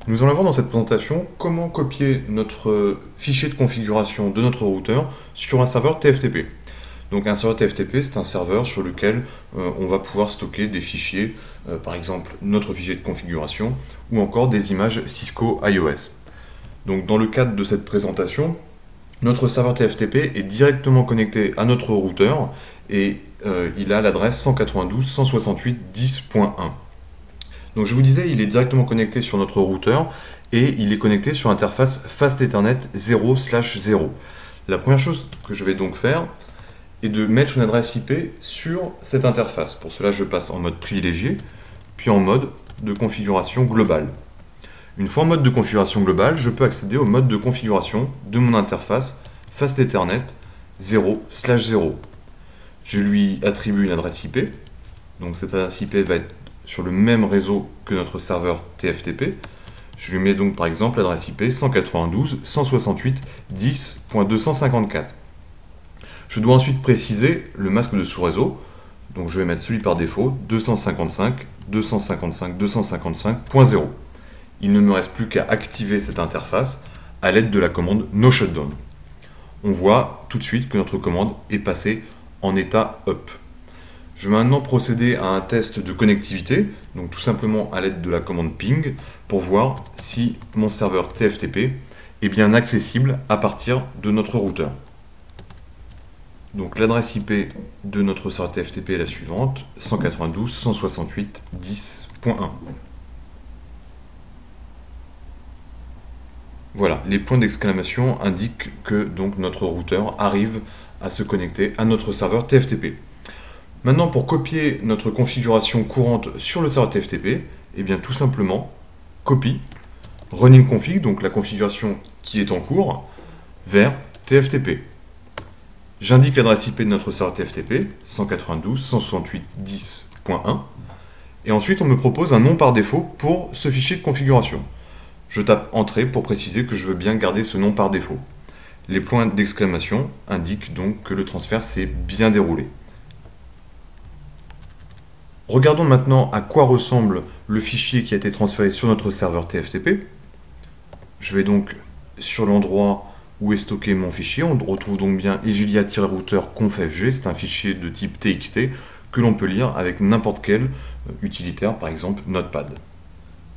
Nous allons voir dans cette présentation comment copier notre fichier de configuration de notre routeur sur un serveur TFTP. Donc un serveur TFTP, c'est un serveur sur lequel on va pouvoir stocker des fichiers, par exemple notre fichier de configuration ou encore des images Cisco IOS. Donc dans le cadre de cette présentation, notre serveur TFTP est directement connecté à notre routeur et il a l'adresse 192.168.10.1. Donc je vous disais, il est directement connecté sur notre routeur et il est connecté sur l'interface Fast Ethernet 0/0. La première chose que je vais donc faire est de mettre une adresse IP sur cette interface. Pour cela, je passe en mode privilégié, puis en mode de configuration globale. Une fois en mode de configuration globale, je peux accéder au mode de configuration de mon interface Fast Ethernet 0/0. Je lui attribue une adresse IP. Donc cette adresse IP va être sur le même réseau que notre serveur TFTP. Je lui mets donc par exemple l'adresse IP 192.168.10.254. Je dois ensuite préciser le masque de sous-réseau. Donc je vais mettre celui par défaut 255.255.255.0. Il ne me reste plus qu'à activer cette interface à l'aide de la commande no shutdown. On voit tout de suite que notre commande est passée en état up. Je vais maintenant procéder à un test de connectivité, donc tout simplement à l'aide de la commande ping, pour voir si mon serveur TFTP est bien accessible à partir de notre routeur. Donc l'adresse IP de notre serveur TFTP est la suivante, 192.168.10.1. Voilà, les points d'exclamation indiquent que donc notre routeur arrive à se connecter à notre serveur TFTP. Maintenant, pour copier notre configuration courante sur le serveur TFTP, eh bien tout simplement, copie, running config, donc la configuration qui est en cours, vers TFTP. J'indique l'adresse IP de notre serveur TFTP, 192.168.10.1, et ensuite on me propose un nom par défaut pour ce fichier de configuration. Je tape Entrée pour préciser que je veux bien garder ce nom par défaut. Les points d'exclamation indiquent donc que le transfert s'est bien déroulé. Regardons maintenant à quoi ressemble le fichier qui a été transféré sur notre serveur TFTP. Je vais donc sur l'endroit où est stocké mon fichier. On retrouve donc bien egilia-router-confg. C'est un fichier de type TXT que l'on peut lire avec n'importe quel utilitaire, par exemple Notepad.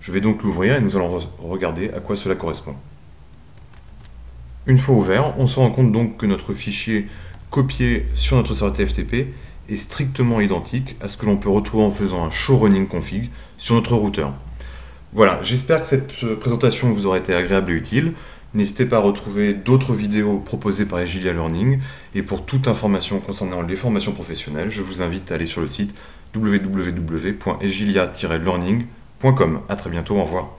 Je vais donc l'ouvrir et nous allons regarder à quoi cela correspond. Une fois ouvert, on se rend compte donc que notre fichier copié sur notre serveur TFTP est strictement identique à ce que l'on peut retrouver en faisant un show running config sur notre routeur. Voilà, j'espère que cette présentation vous aura été agréable et utile. N'hésitez pas à retrouver d'autres vidéos proposées par Egilia Learning. Et pour toute information concernant les formations professionnelles, je vous invite à aller sur le site www.egilia-learning.com. A très bientôt, au revoir.